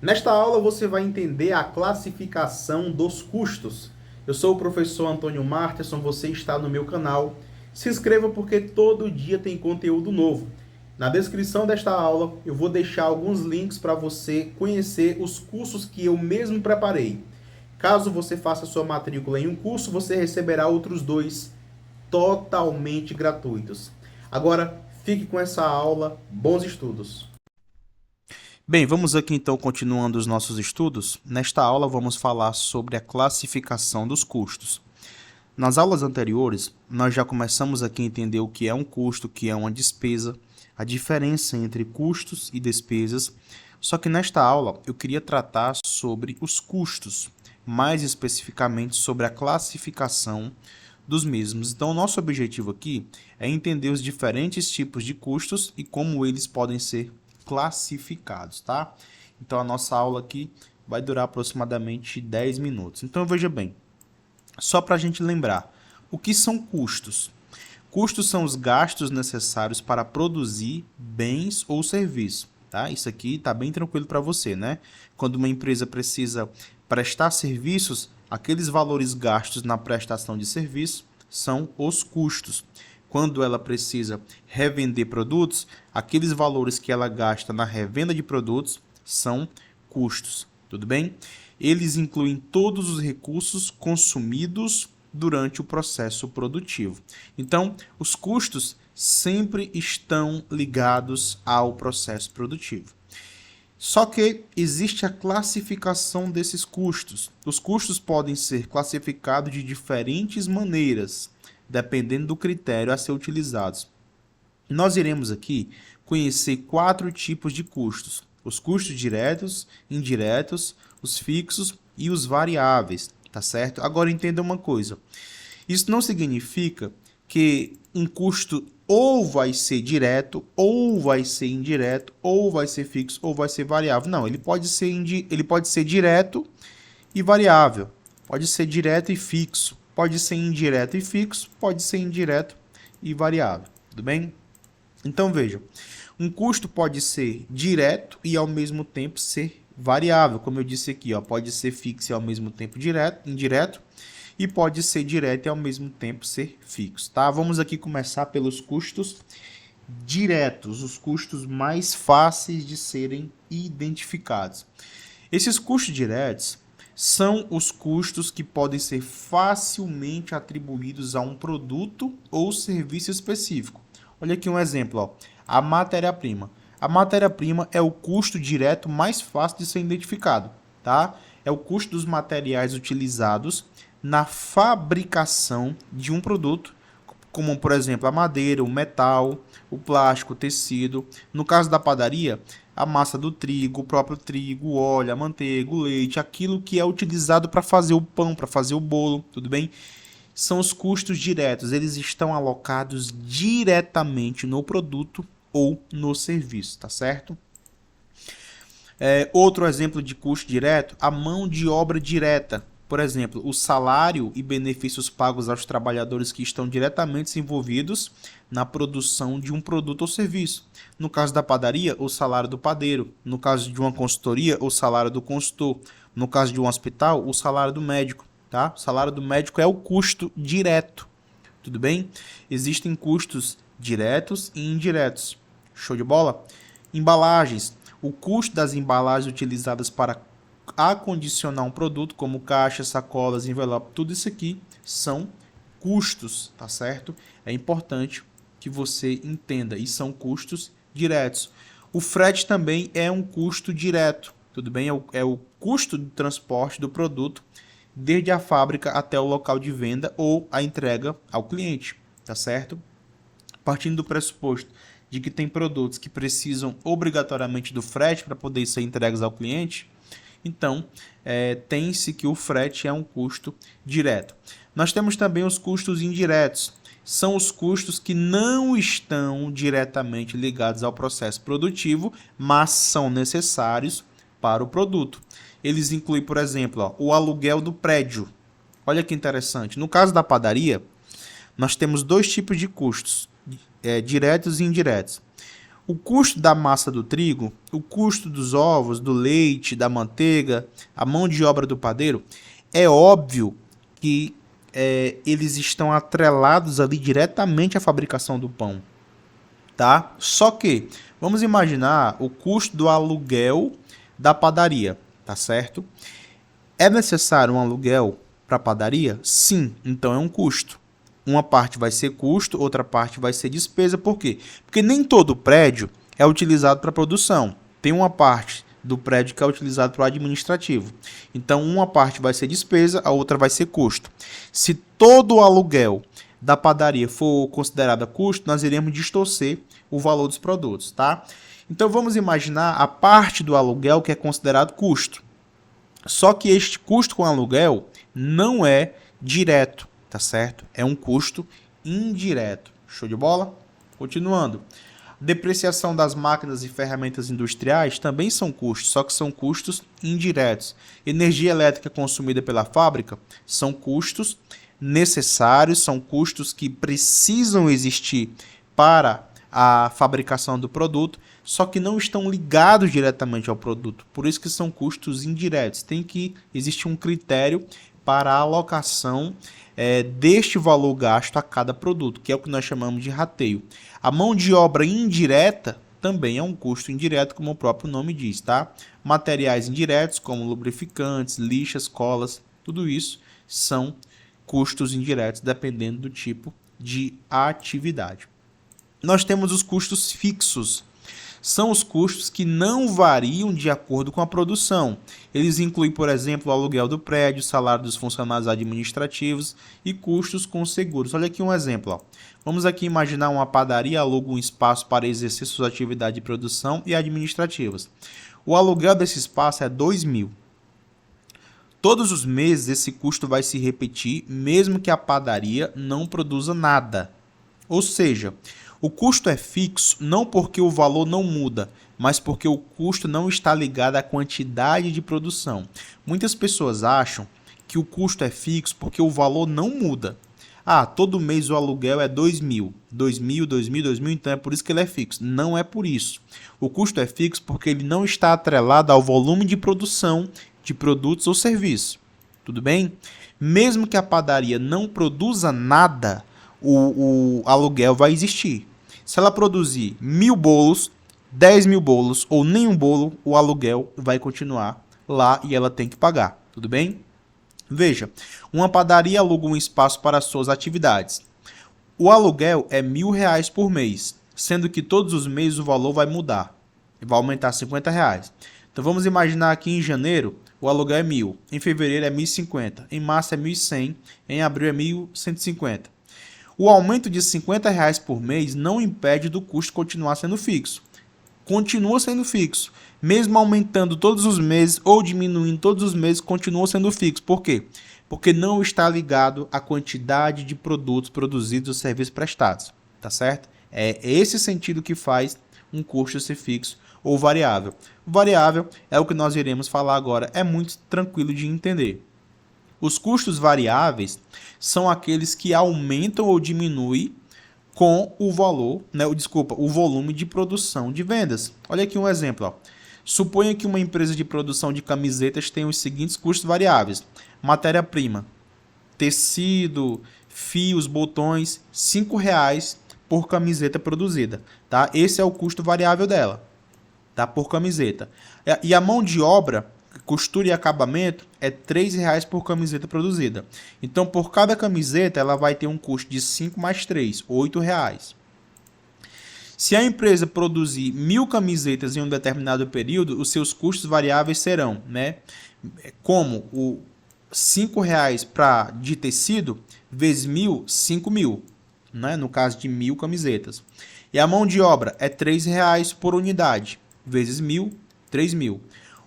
Nesta aula você vai entender a classificação dos custos. Eu sou o professor Antônio Marterson, você está no meu canal. Se inscreva porque todo dia tem conteúdo novo. Na descrição desta aula eu vou deixar alguns links para você conhecer os cursos que eu mesmo preparei. Caso você faça sua matrícula em um curso, você receberá outros 2 totalmente gratuitos. Agora, fique com essa aula. Bons estudos! Bem, vamos aqui então continuando os nossos estudos. Nesta aula vamos falar sobre a classificação dos custos. Nas aulas anteriores, nós já começamos aqui a entender o que é um custo, o que é uma despesa, a diferença entre custos e despesas. Só que nesta aula eu queria tratar sobre os custos, mais especificamente sobre a classificação dos mesmos. Então, o nosso objetivo aqui é entender os diferentes tipos de custos e como eles podem ser classificados, tá? Então, a nossa aula aqui vai durar aproximadamente 10 minutos. Então, veja bem, só para a gente lembrar, o que são custos? Custos são os gastos necessários para produzir bens ou serviços, tá? Isso aqui está bem tranquilo para você, né? Quando uma empresa precisa prestar serviços, aqueles valores gastos na prestação de serviço são os custos. Quando ela precisa revender produtos, aqueles valores que ela gasta na revenda de produtos são custos, tudo bem? Eles incluem todos os recursos consumidos durante o processo produtivo. Então, os custos sempre estão ligados ao processo produtivo. Só que existe a classificação desses custos. Os custos podem ser classificados de diferentes maneiras, dependendo do critério a ser utilizado. Nós iremos aqui conhecer 4 tipos de custos: os custos diretos, indiretos, os fixos e os variáveis, tá certo? Agora entenda uma coisa, isso não significa que um custo ou vai ser direto, ou vai ser indireto, ou vai ser fixo, ou vai ser variável. Não, ele pode ser direto e variável, pode ser direto e fixo, pode ser indireto e fixo, pode ser indireto e variável, tudo bem? Então veja, um custo pode ser direto e ao mesmo tempo ser variável, como eu disse aqui, ó, pode ser fixo e ao mesmo tempo indireto, e pode ser direto e ao mesmo tempo ser fixo, tá? Vamos aqui começar pelos custos diretos, os custos mais fáceis de serem identificados. Esses custos diretos são os custos que podem ser facilmente atribuídos a um produto ou serviço específico. Olha aqui um exemplo, ó, a matéria-prima. A matéria-prima é o custo direto mais fácil de ser identificado, tá? É o custo dos materiais utilizados na fabricação de um produto, como, por exemplo, a madeira, o metal, o plástico, o tecido. No caso da padaria, a massa do trigo, o próprio trigo, o óleo, a manteiga, o leite, aquilo que é utilizado para fazer o pão, para fazer o bolo, tudo bem? São os custos diretos, eles estão alocados diretamente no produto ou no serviço, tá certo? Outro exemplo de custo direto, a mão de obra direta. Por exemplo, o salário e benefícios pagos aos trabalhadores que estão diretamente envolvidos na produção de um produto ou serviço. No caso da padaria, o salário do padeiro. No caso de uma consultoria, o salário do consultor. No caso de um hospital, o salário do médico. Tá? O salário do médico é o custo direto. Tudo bem? Existem custos diretos e indiretos. Show de bola? Embalagens. O custo das embalagens utilizadas para acondicionar um produto, como caixa, sacolas, envelope, tudo isso aqui são custos, tá certo? É importante que você entenda, e são custos diretos. O frete também é um custo direto, tudo bem? É o custo do transporte do produto desde a fábrica até o local de venda ou a entrega ao cliente, tá certo? Partindo do pressuposto de que tem produtos que precisam obrigatoriamente do frete para poder ser entregues ao cliente, então, tem-se que o frete é um custo direto. Nós temos também os custos indiretos. São os custos que não estão diretamente ligados ao processo produtivo, mas são necessários para o produto. Eles incluem, por exemplo, ó, o aluguel do prédio. Olha que interessante. No caso da padaria, nós temos 2 tipos de custos, diretos e indiretos. O custo da massa do trigo, o custo dos ovos, do leite, da manteiga, a mão de obra do padeiro, é óbvio que eles estão atrelados ali diretamente à fabricação do pão, tá? Só que, vamos imaginar o custo do aluguel da padaria, tá certo? É necessário um aluguel para a padaria? Sim, então é um custo. Uma parte vai ser custo, outra parte vai ser despesa. Por quê? Porque nem todo prédio é utilizado para produção. Tem uma parte do prédio que é utilizado para o administrativo. Então, uma parte vai ser despesa, a outra vai ser custo. Se todo o aluguel da padaria for considerado custo, nós iremos distorcer o valor dos produtos, tá? Então, vamos imaginar a parte do aluguel que é considerado custo. Só que este custo com aluguel não é direto, tá certo? É um custo indireto. Show de bola? Continuando. Depreciação das máquinas e ferramentas industriais também são custos, só que são custos indiretos. Energia elétrica consumida pela fábrica são custos necessários, são custos que precisam existir para a fabricação do produto, só que não estão ligados diretamente ao produto. Por isso que são custos indiretos. Tem que existir um critério para a alocação deste valor gasto a cada produto, que é o que nós chamamos de rateio. A mão de obra indireta também é um custo indireto, como o próprio nome diz, tá? Materiais indiretos, como lubrificantes, lixas, colas, tudo isso são custos indiretos, dependendo do tipo de atividade. Nós temos os custos fixos. São os custos que não variam de acordo com a produção. Eles incluem, por exemplo, o aluguel do prédio, salário dos funcionários administrativos e custos com seguros. Olha aqui um exemplo. Ó. Vamos aqui imaginar uma padaria aluga um espaço para exercer suas atividades de produção e administrativas. O aluguel desse espaço é 2.000. Todos os meses esse custo vai se repetir, mesmo que a padaria não produza nada. Ou seja, o custo é fixo não porque o valor não muda, mas porque o custo não está ligado à quantidade de produção. Muitas pessoas acham que o custo é fixo porque o valor não muda. Ah, todo mês o aluguel é 2.000. 2.000, 2.000, 2.000, então é por isso que ele é fixo. Não é por isso. O custo é fixo porque ele não está atrelado ao volume de produção de produtos ou serviços. Tudo bem? Mesmo que a padaria não produza nada, o aluguel vai existir. Se ela produzir 1.000 bolos, 10.000 bolos ou nenhum bolo, o aluguel vai continuar lá e ela tem que pagar. Tudo bem? Veja, uma padaria aluga um espaço para suas atividades. O aluguel é R$1.000 por mês, sendo que todos os meses o valor vai mudar. Vai aumentar R$50. Então vamos imaginar aqui em janeiro o aluguel é 1.000, em fevereiro é 1.050, em março é 1.100, em abril é 1.150. O aumento de R$50 por mês não impede do custo continuar sendo fixo. Continua sendo fixo. Mesmo aumentando todos os meses ou diminuindo todos os meses, continua sendo fixo. Por quê? Porque não está ligado à quantidade de produtos produzidos ou serviços prestados. Tá certo? É esse sentido que faz um custo ser fixo ou variável. O variável é o que nós iremos falar agora. É muito tranquilo de entender. Os custos variáveis são aqueles que aumentam ou diminuem com o valor, o volume de produção de vendas. Olha aqui um exemplo. Ó. Suponha que uma empresa de produção de camisetas tem os seguintes custos variáveis. Matéria-prima, tecido, fios, botões, R$5 por camiseta produzida. Tá? Esse é o custo variável dela, tá? Por camiseta. E a mão de obra, costura e acabamento, é R$3 por camiseta produzida. Então, por cada camiseta, ela vai ter um custo de 5 mais 3, R$8. Se a empresa produzir 1.000 camisetas em um determinado período, os seus custos variáveis serão, como o R$5 de tecido, vezes 1.000, 5.000, no caso de 1.000 camisetas. E a mão de obra é R$3 por unidade, vezes 1.000, 3.000.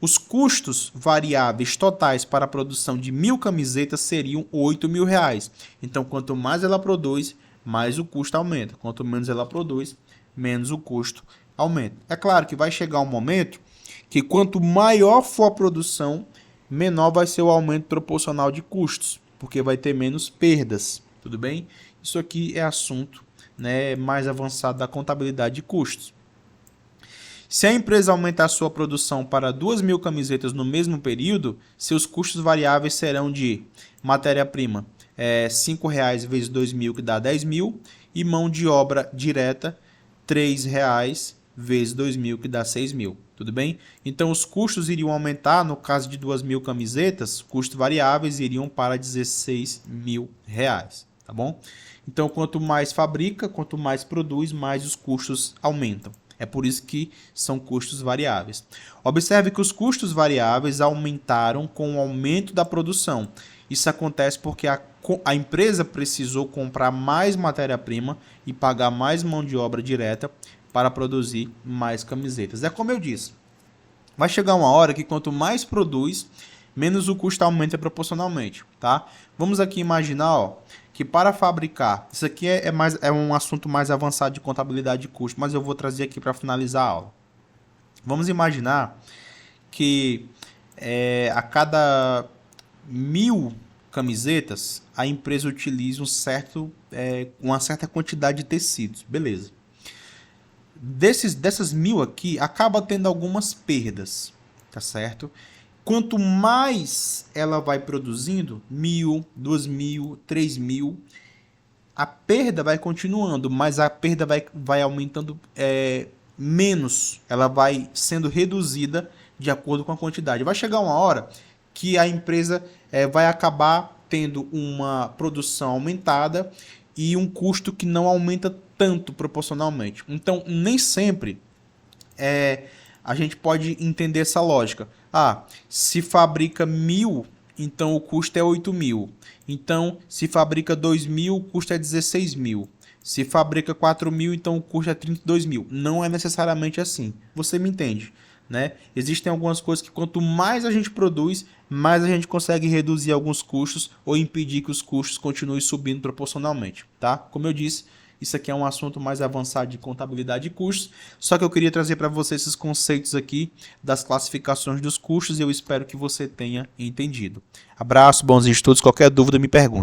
Os custos variáveis totais para a produção de 1.000 camisetas seriam R$8.000. Então, quanto mais ela produz, mais o custo aumenta. Quanto menos ela produz, menos o custo aumenta. É claro que vai chegar um momento que quanto maior for a produção, menor vai ser o aumento proporcional de custos, porque vai ter menos perdas. Tudo bem? Isso aqui é assunto mais avançado da contabilidade de custos. Se a empresa aumentar sua produção para 2.000 camisetas no mesmo período, seus custos variáveis serão de matéria-prima, R$ 5,00 vezes 2.000, que dá 10.000, e mão de obra direta, R$ 3,00 vezes 2.000, que dá 6.000. Tudo bem? Então, os custos iriam aumentar, no caso de 2.000 camisetas, custos variáveis iriam para R$ 16.000, tá bom? Então, quanto mais fabrica, quanto mais produz, mais os custos aumentam. É por isso que são custos variáveis. Observe que os custos variáveis aumentaram com o aumento da produção. Isso acontece porque a empresa precisou comprar mais matéria-prima e pagar mais mão de obra direta para produzir mais camisetas. É como eu disse, vai chegar uma hora que quanto mais produz, menos o custo aumenta proporcionalmente, tá? Vamos aqui imaginar, ó, que para fabricar, isso aqui é um assunto mais avançado de contabilidade de custo, mas eu vou trazer aqui para finalizar a aula. Vamos imaginar que a cada 1.000 camisetas, a empresa utiliza uma certa quantidade de tecidos, beleza. Dessas 1.000 aqui, acaba tendo algumas perdas, tá certo? Quanto mais ela vai produzindo, 1.000, 2.000, 3.000, a perda vai continuando, mas a perda vai aumentando menos, ela vai sendo reduzida de acordo com a quantidade. Vai chegar uma hora que a empresa vai acabar tendo uma produção aumentada e um custo que não aumenta tanto proporcionalmente. Então, nem sempre a gente pode entender essa lógica. Se fabrica 1.000, então o custo é 8.000. Então, se fabrica 2.000, o custo é 16.000. Se fabrica 4.000, então o custo é 32.000. Não é necessariamente assim. Você me entende, né? Existem algumas coisas que quanto mais a gente produz, mais a gente consegue reduzir alguns custos ou impedir que os custos continuem subindo proporcionalmente, tá? Como eu disse, isso aqui é um assunto mais avançado de contabilidade de custos, só que eu queria trazer para você esses conceitos aqui das classificações dos custos e eu espero que você tenha entendido. Abraço, bons estudos, qualquer dúvida me pergunte.